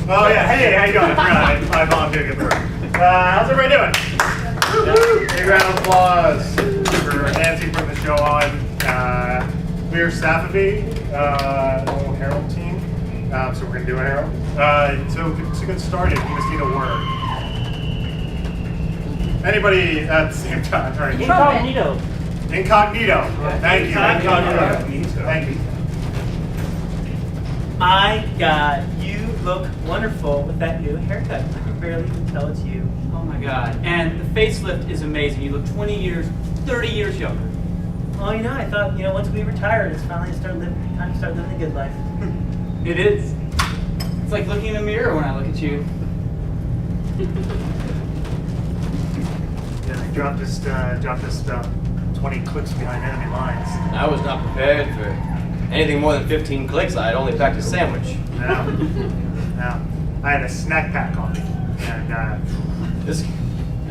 Oh yeah, hey, how you doing? I volunteered to get the word. How's everybody doing? Big round of applause for Nancy putting the show on. We're Safavi, little Herald team. So we're gonna do a Herald. So to get started, we just need a word. Anybody at the same time? All right. Incognito. Incognito. Thank you. Incognito. Thank you. My God, you look wonderful with that new haircut. I can barely even tell it's you. Oh my God. And the facelift is amazing. You look 20 years, 30 years younger. Well, I thought, once we retired, it's finally time to start living the good life. It is. It's like looking in a mirror when I look at you. Yeah, I dropped this 20 clicks behind enemy lines. I was not prepared for anything more than 15 clicks. I had only packed a sandwich. No. I had a snack pack on me. And,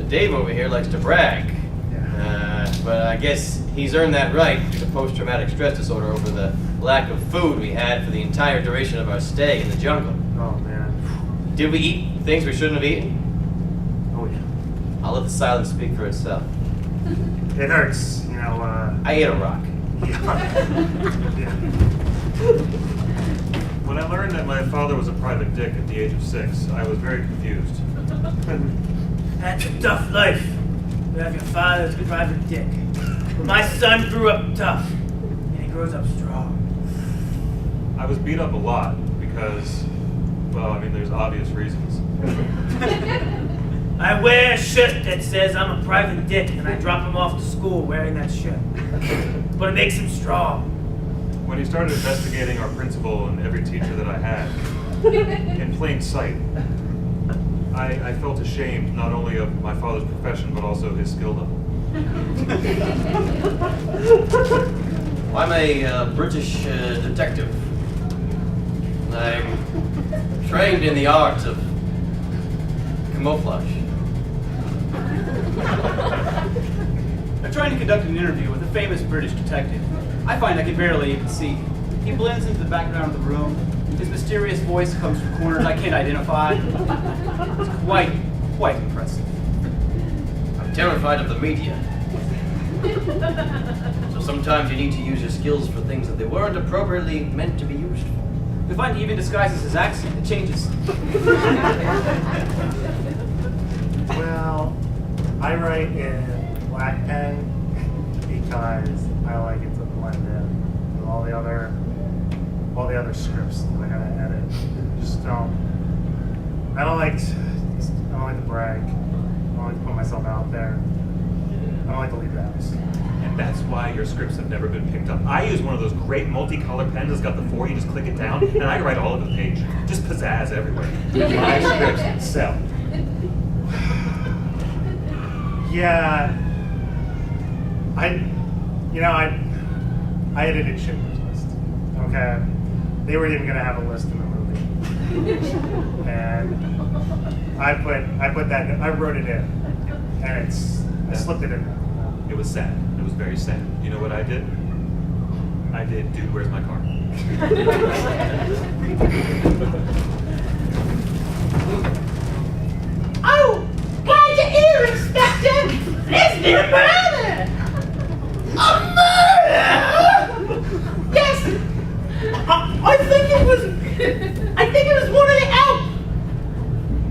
Dave over here likes to brag. Yeah. But I guess he's earned that right due to post-traumatic stress disorder over the lack of food we had for the entire duration of our stay in the jungle. Oh, man. Did we eat things we shouldn't have eaten? Oh, yeah. I'll let the silence speak for itself. It hurts, I ate a rock. Yeah. When I learned that my father was a private dick at the age of 6, I was very confused. That's a tough life. You have your father's private dick. But my son grew up tough, and he grows up strong. I was beat up a lot because, there's obvious reasons. I wear a shirt that says I'm a private dick, and I drop him off to school wearing that shirt. But it makes him strong. When he started investigating our principal and every teacher that I had, in plain sight, I felt ashamed not only of my father's profession, but also his skill level. I'm a British detective. I'm trained in the art of camouflage. I'm trying to conduct an interview with a famous British detective. I find I can barely even see. He blends into the background of the room. His mysterious voice comes from corners I can't identify. It's quite impressive. I'm terrified of the media. So sometimes you need to use your skills for things that they weren't appropriately meant to be used for. We find he even disguises his accent. It changes. Well, I write in black pen because I like it to blend in with all the other scripts that I gotta edit. I don't like to brag. I don't like to put myself out there. I don't like to leave the house. And that's why your scripts have never been picked up. I use one of those great multicolor pens that's got the 4, you just click it down, and I write all over the page. Just pizzazz everywhere. My scripts can sell. Yeah. I edited Schindler's List. Okay. They weren't even gonna have a list in the movie. And I wrote it in. And I slipped it in there. It was sad. It was very sad. You know what I did? I did Dude, Where's My Car? Oh, glad you're here, Inspector! There's been a murder! A murder! Yes! I think it was one of the elk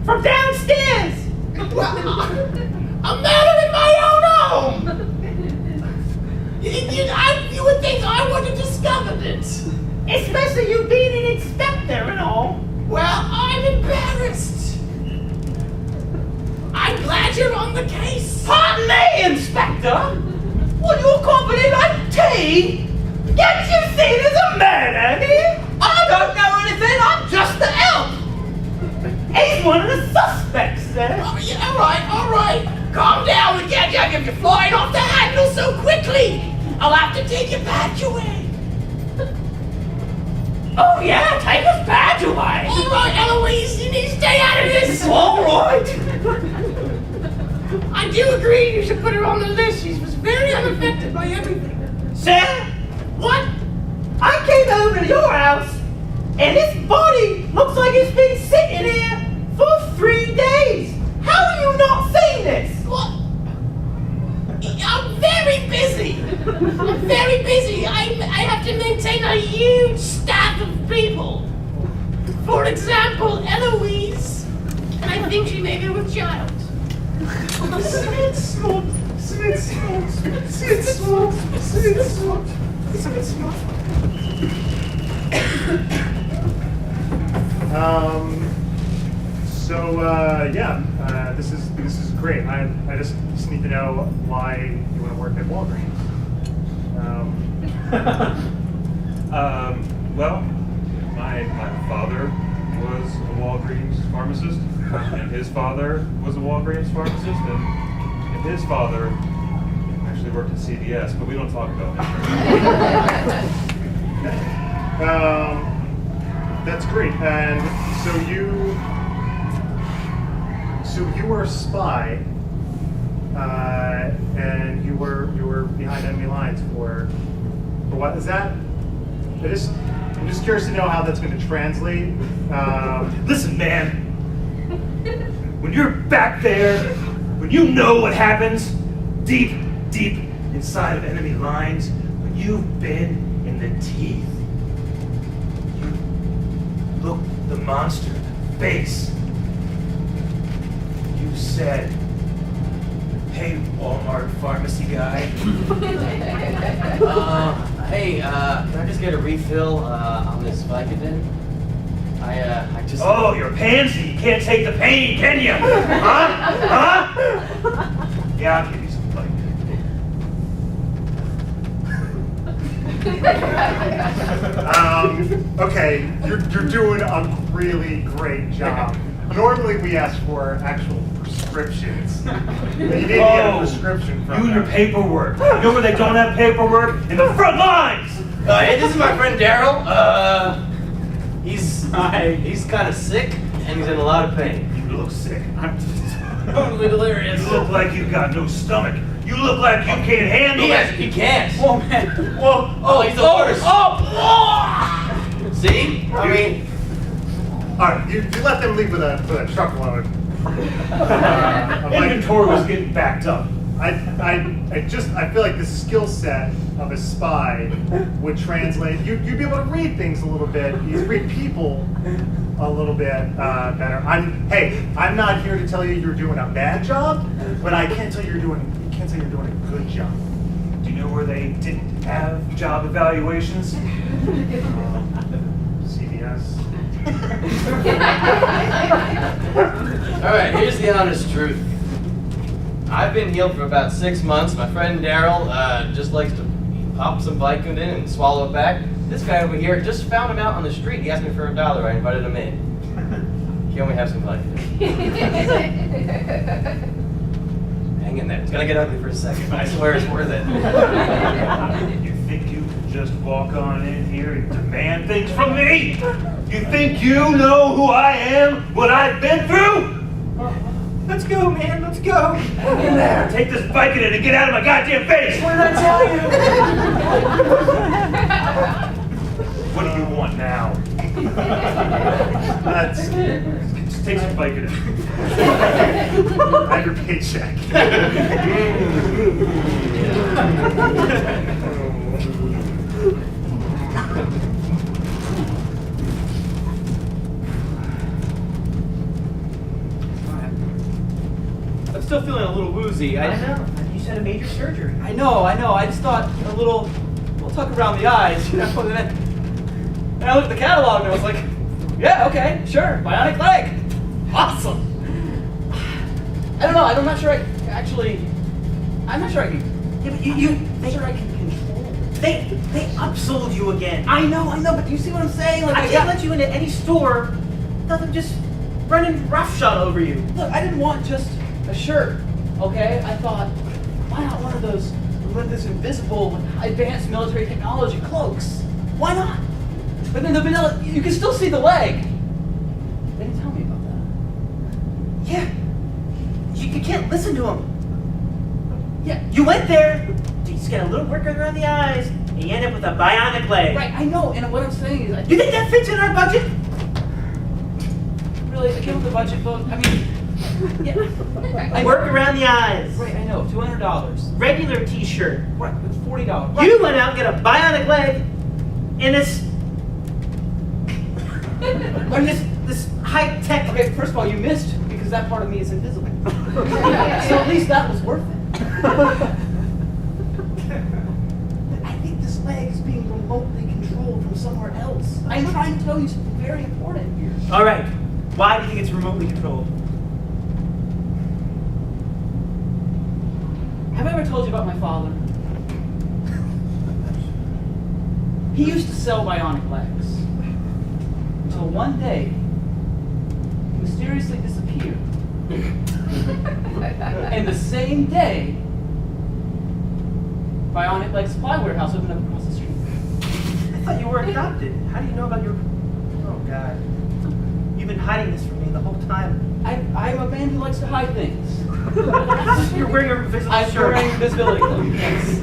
from downstairs! A murder in my own home! You would think I would have discovered it. Especially you being an inspector and all. Well, I'm embarrassed. I'm glad you're on the case. Pardon me, Inspector. Will your company like tea? Can't you see there's a murder here? I don't know anything. I'm just the elf. He's one of the suspects, sir. Oh, yeah, all right. Calm down. We can't have you flying off the handle so quickly. I'll have to take your badge away. Oh, yeah, take his badge away. All right, Eloise, you need to stay out of this. All right. I do agree you should put her on the list. She was very unaffected by everything. Sir? What? I came over to your house, and this body looks like it's been sitting here people. For example, Eloise. And I think she may be with child. This is great. I just need to know why you want to work at Walgreens. Well, my father was a Walgreens pharmacist, and his father was a Walgreens pharmacist, and his father actually worked at CVS, but we don't talk about that. That's great. And so you were a spy, and you were behind enemy lines for what is that? I'm just curious to know how that's going to translate. Listen, man. When you're back there, when you know what happens deep inside of enemy lines, when you've been in the teeth, you look the monster in the face. You said, "Hey, Walmart pharmacy guy." Hey, can I just get a refill on this Vicodin? I just... Oh, you're a pansy. You can't take the pain, can you? Huh? Yeah, I'll give you some Vicodin. Okay, you're doing a really great job. Normally we ask for actual prescriptions. You need to get a prescription from you and your them. paperwork. You know where they don't have paperwork? In the front lines! Hey, this is my friend Daryl. He's kind of sick, and he's in a lot of pain. You look sick. I'm totally delirious. You look like you've got no stomach. You look like you can't handle it. He can't. Oh, man. Whoa. Oh, he's the worst. Oh! See? I mean... All right, you let them leave with a truckload. Inventory was getting backed up. I feel like the skill set of a spy would translate. You'd be able to read things a little bit. You'd read people a little bit better. I'm not here to tell you you're doing a bad job, but I can't tell you're doing a good job. Do you know where they didn't have job evaluations? CVS. Alright, here's the honest truth. I've been healed for about 6 months. My friend Daryl just likes to pop some Vicodin and swallow it back. This guy over here just found him out on the street. He asked me for $1. I invited him in. He only have some Vicodin. Hang in there. It's gonna get ugly for a second, but I swear it's worth it. You think you can just walk on in here and demand things from me? You think you know who I am? What I've been through? Let's go, man. Let's go. Hang in there. Take this Vicodin and get out of my goddamn face. What did I tell you? What do you want now? Just take some Vicodin. I have your paycheck. I'm still feeling a little woozy. I know. You said a major surgery. I know. I just thought a little tuck around the eyes, you know. And I looked at the catalog and I was like, yeah, okay, sure, bionic leg, awesome. I don't know. I'm not sure I can. Yeah, but I can control. They upsold you again. I know. But do you see what I'm saying? Like I can't let you into any store without them just running roughshod over you. Look, I didn't want just a shirt, okay? I thought, why not one of those invisible, advanced military technology cloaks? Why not? But then the vanilla, you can still see the leg. They didn't tell me about that. Yeah. You can't listen to them. Yeah, You went there, you just get a little work around the eyes, and you end up with a bionic leg. right, I know, and what I'm saying is, You think that fits in our budget? really, I came with a budget book. I mean, yeah. Work around the eyes. Right, I know, $200. Regular t-shirt. Right, with $40. Right. You went out and get a bionic leg, and it's mean, this high-tech... Okay, first of all, you missed because that part of me is invisible. So at least that was worth it. I think this leg is being remotely controlled from somewhere else. I am trying to tell you something very important here. All right. Why do you think it's remotely controlled? Have I ever told you about my father? He used to sell bionic legs. Until one day, he mysteriously disappeared. And the same day, Bionic Leg Supply Warehouse opened up across the street. I thought you were adopted. How do you know about your... Oh, God. You've been hiding this from me the whole time. I'm a man who likes to hide things. You're wearing a invisible I'm shirt. wearing invisibility clothing, yes.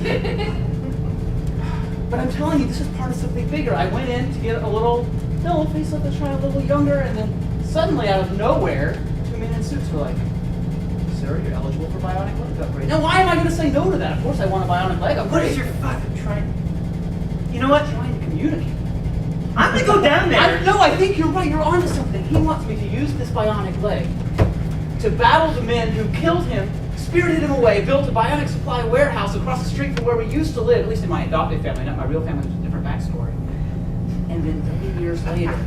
But I'm telling you, this is part of something bigger. I went in to get a little facelift to try a little younger, and then suddenly, out of nowhere, 2 men in suits were like, "Sir, you're eligible for bionic leg upgrade." Now, why am I going to say no to that? Of course I want a bionic leg upgrade. What is your father trying... You know what? I'm trying to communicate. I'm going to go down there. I think you're right. You're onto something. He wants me to use this bionic leg to battle the men who killed him, spirited him away, built a bionic supply warehouse across the street from where we used to live, at least in my adopted family, not my real family, which is a different backstory. And then 30 years later,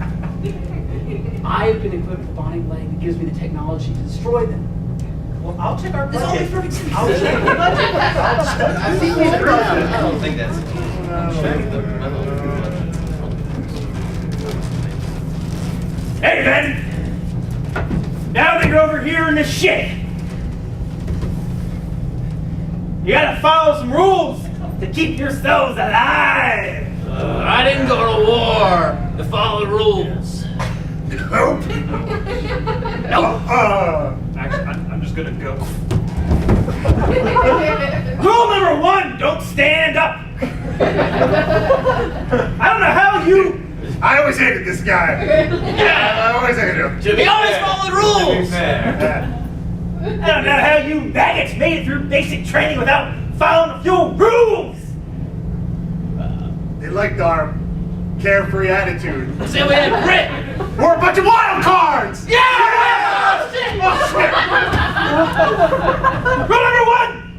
I've been equipped with a bionic leg that gives me the technology to destroy them. Well, I'll check our This all makes budget. perfect sense. I'll check the budget. I don't think that's. Hey, Ben! Now that you're over here in this shit, you gotta follow some rules to keep yourselves alive. I didn't go to war to follow the rules. Nope. Actually, I'm just gonna go. Rule number 1, don't stand up. I don't know how you... I always hated this guy. Yeah, I always hated him. To be honest, follow the rules. Yeah. I don't know how you maggots made it through basic training without following a few rules. They liked our carefree attitude. Say we had grit. We're a bunch of wild cards! Yeah! Oh, shit. Rule number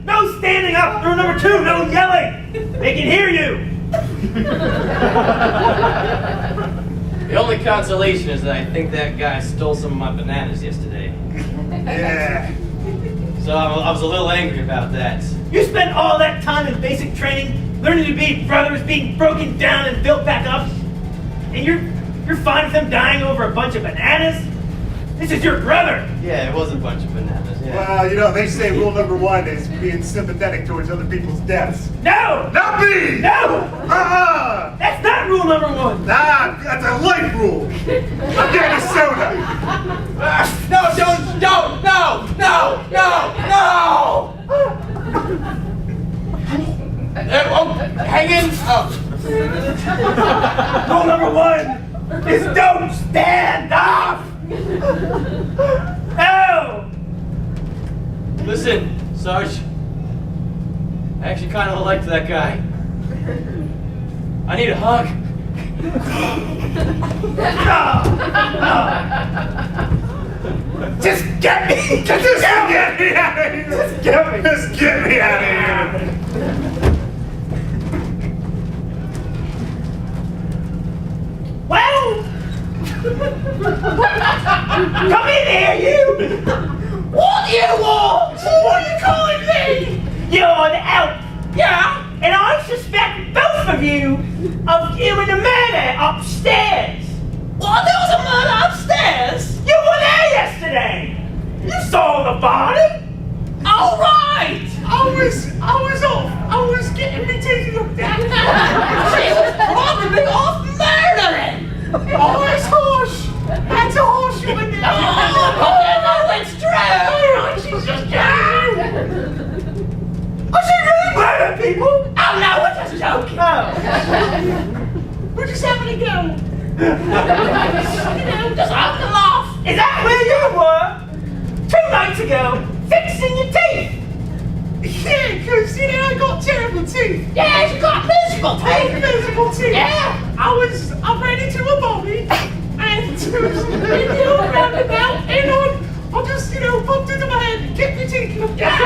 1, no standing up. Rule number 2, no yelling. They can hear you. The only consolation is that I think that guy stole some of my bananas yesterday. Yeah. So I was a little angry about that. You spent all that time in basic training, learning to be brothers, being broken down and built back up, and you're fine with them dying over a bunch of bananas? This is your brother. Yeah, it was a bunch of bananas. Yeah. Well, you know, they say rule number 1 is being sympathetic towards other people's deaths. No! Not me! No! That's not rule number 1. Nah, that's a life rule. I'm getting a soda. No, hang in. Oh. Rule number 1 is don't stand up. No! Listen, Sarge. I actually kind of liked that guy. I need a hug. Just get me! Get me out of here! Just get me out of here! Well! Come in here, you! What do you want? What are you calling me? You're an elf. Yeah? And I suspect both of you of doing a murder upstairs. What? There was a murder upstairs? You were there yesterday. You saw the body. All right. I was getting me teeth looked at. She was probably off murdering. Oh, that's harsh. That's a harsh one. Oh, no, it's true. She's just joking. Oh, she really murdered people? Oh, no, we're just joking. Oh. We're just having a go. Just have to laugh. Is that where you were 2 nights ago, fixing your teeth? Yeah, because, I got terrible teeth. Yeah, you got miserable teeth. Miserable teeth. Yeah. I ran into a body, and in the old roundabout, and I'll just, bump into my head and get your teeth looked at.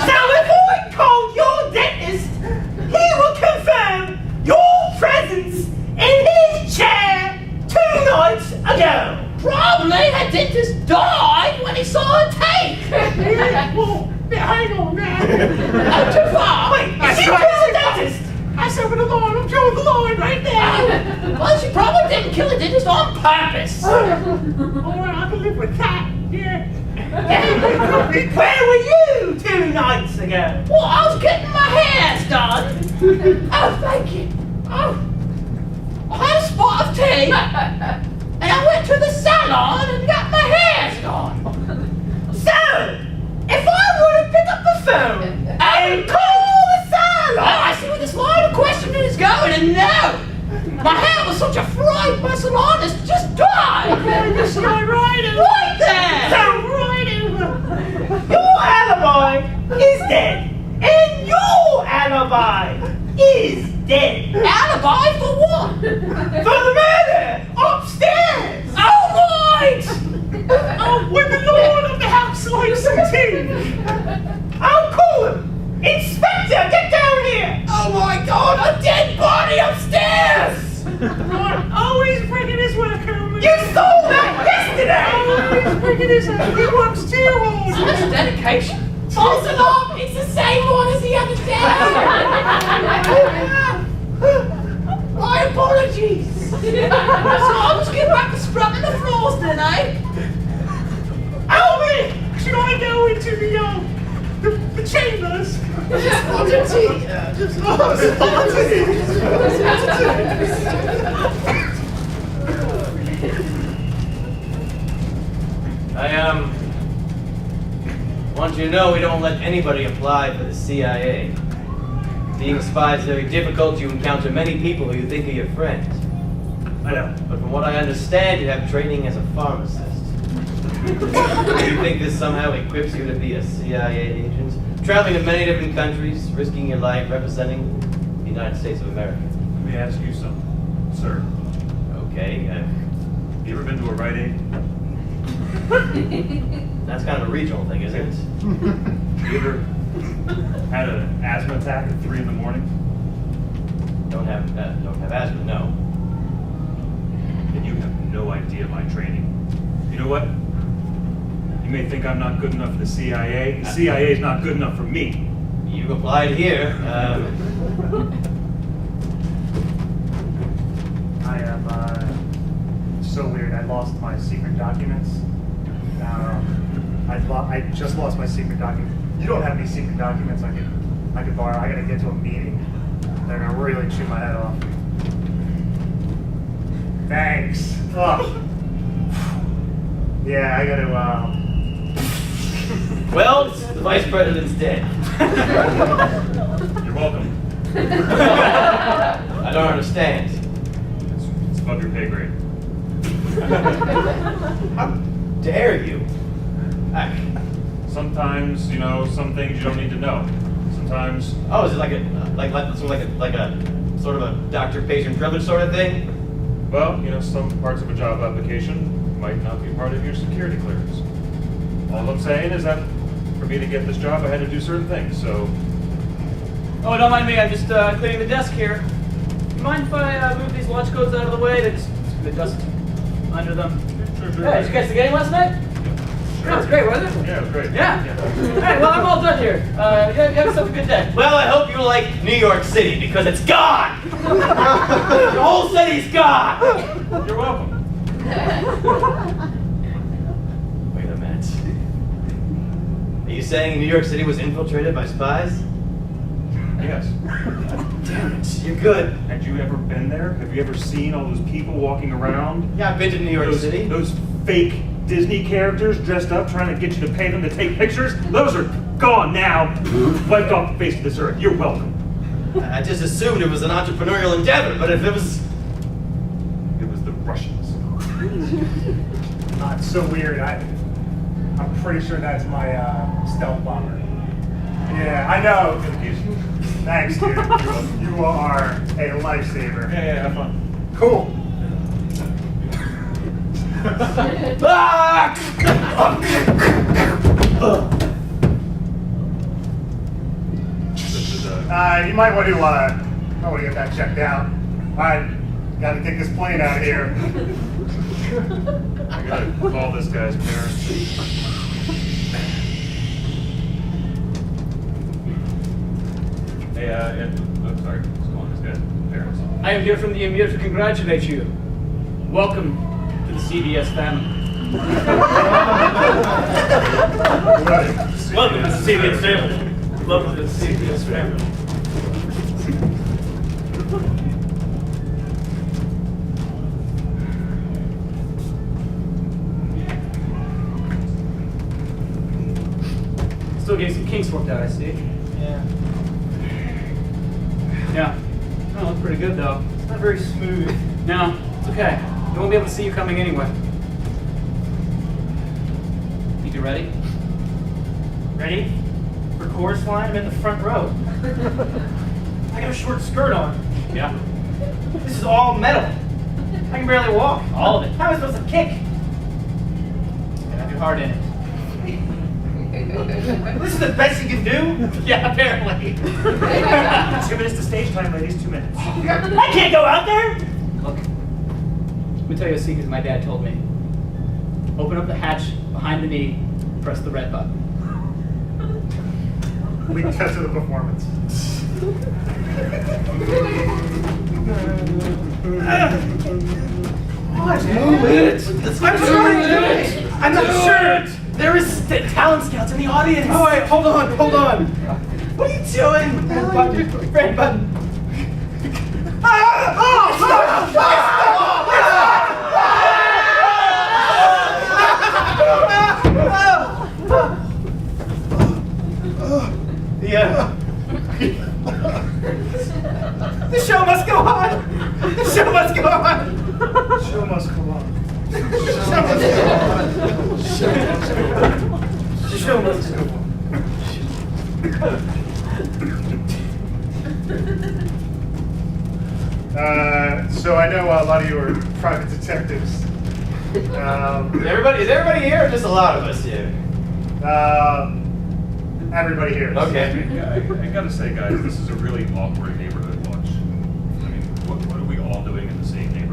So if I call your dentist, he will confirm your presence in his chair 2 nights ago. Probably that dentist died when he saw a tape. Well, hang on now. Not too far. Wait, is she kill the dentist? I said with the line, I'm drawing the line right there. Well, she probably didn't kill the dentist on purpose. All right, I can live with that. Yeah. Where were you 2 nights ago? Well, I was getting my hair done. Oh, thank you. Oh, I had a spot of tea, and I went to the salon and got my hair done. So, if I were to pick up the phone and call the salon, I see where this line of questioning is going, and no, my hair was such a fright, my salonist just died. You slide right over. Right there. So right over. Your alibi is dead, and your alibi is dead. Alibi for what? For the murder upstairs. Oh, right. Oh, when the lord of the house likes some tea. I'll call him. Inspector, get down here. Oh my God, a dead body upstairs. Right. Oh, he's bringing his work home. You saw that yesterday. Oh, he's bringing his home. He works too hard. Such dedication. False alarm. It's the same one as the other day. My apologies. So I'll just get back to scrubbing the floors tonight. Alvin, should I go into the chambers? Just want a tea. Just want I want you to know we don't let anybody apply for the CIA. Being a spy is very difficult. You encounter many people who you think are your friends. I know. But from what I understand, you have training as a pharmacist. Do you think this somehow equips you to be a CIA agent? Traveling to many different countries, risking your life, representing the United States of America. Let me ask you something, sir. Okay, You ever been to a Rite Aid? that's kind of a regional thing, isn't it? You ever had an asthma attack at 3 in the morning? Don't have asthma, no. And you have no idea my training. You know what? You may think I'm not good enough for the CIA. The CIA is not good enough for me. You applied here. I am so weird. I lost my secret documents. I just lost my secret document. You don't have any secret documents I could borrow. I gotta get to a meeting. They're gonna really chew my head off. Thanks. Oh. Yeah, I gotta. Well, the vice president's dead. You're welcome. I don't understand. It's above your pay grade. How dare you? Sometimes, some things you don't need to know. Sometimes, Oh, is it like a sort of a doctor-patient privilege sort of thing? well, some parts of a job application might not be part of your security clearance. All I'm saying is that for me to get this job, I had to do certain things, so... Oh, don't mind me. I'm just cleaning the desk here. You mind if I move these lunch coats out of the way? They just the dust under them. Sure. Hey, did you catch the game last night? Sure. That was great, wasn't it? Yeah, it was great. Yeah. Hey, well, I'm all done here. You have yourself a good day. Well, I hope you like New York City because it's gone. The whole city's gone. You're welcome. Wait a minute. Are you saying New York City was infiltrated by spies? Yes. Damn it, you're good. Had you ever been there? Have you ever seen all those people walking around? Yeah, I've been to New York City. Those fake Disney characters dressed up trying to get you to pay them to take pictures? Those are gone now. Wiped off the face of this earth. You're welcome. I just assumed it was an entrepreneurial endeavor, but if it was... It was the Russians. It's so weird. I'm pretty sure that's my stealth bomber. Yeah, I know. Thanks, dude. You are a lifesaver. Yeah, have fun. Cool. You might want to get that checked out. Alright, gotta get this plane out of here. I gotta call this guy's parents. Hey, I'm sorry. Just calling this guy's parents. I am here from the Emir to congratulate you. Welcome to the CBS family. Welcome to the CBS family. Welcome to the CBS family. Still getting some kinks worked out, I see. Yeah. Oh, looks pretty good though. It's not very smooth. No, it's okay. We won't be able to see you coming anyway. You get ready? Ready? For chorus line, I'm in the front row. I got a short skirt on. Yeah. This is all metal. I can barely walk. All of it. How am I supposed to kick? You have your heart in it. This is the best you can do? Yeah, apparently. 2 minutes to stage time, ladies. 2 minutes. I can't go out there! Look, let me tell you a secret my dad told me. Open up the hatch behind the knee, press the red button. We can cut to the performance. What? Do it! I'm trying to do it! I'm not sure! There is talent scouts in the audience! Oh, wait, hold on. What are you doing? Red button. Red button. Yeah. The show must go on! The show must go on! Show must go on. The show must go on. So I know a lot of you are private detectives. Is everybody here or just a lot of us here? Everybody here. Okay. I gotta say, guys, this is a really awkward neighborhood watch. I mean, what are we all doing in the same neighborhood?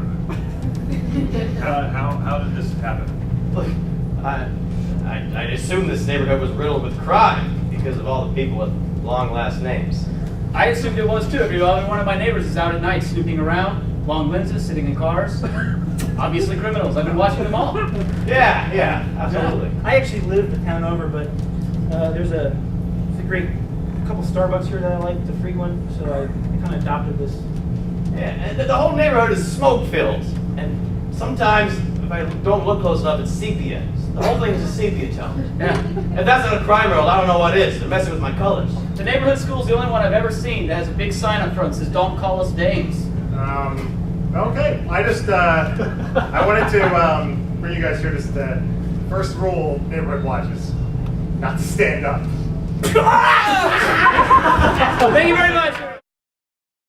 How did this happen? Look, I assume this neighborhood was riddled with crime because of all the people with long last names. I assumed it was too. Every one of my neighbors is out at night snooping around, long lenses, sitting in cars. Obviously criminals. I've been watching them all. Yeah, absolutely. I actually live the town over, but there's a great couple Starbucks here that I like to frequent, so I kind of adopted this. Yeah, and the whole neighborhood is smoke-filled. And sometimes, if I don't look close enough, it's sepia. The whole thing is a sepia tone. Yeah. If that's not a crime world, I don't know what is. They're messing with my colors. The neighborhood school's the only one I've ever seen that has a big sign up front that says, "Don't call us dames." Okay. I just I wanted to bring you guys here. Just the first rule neighborhood watches, not to stand up. Well, thank you very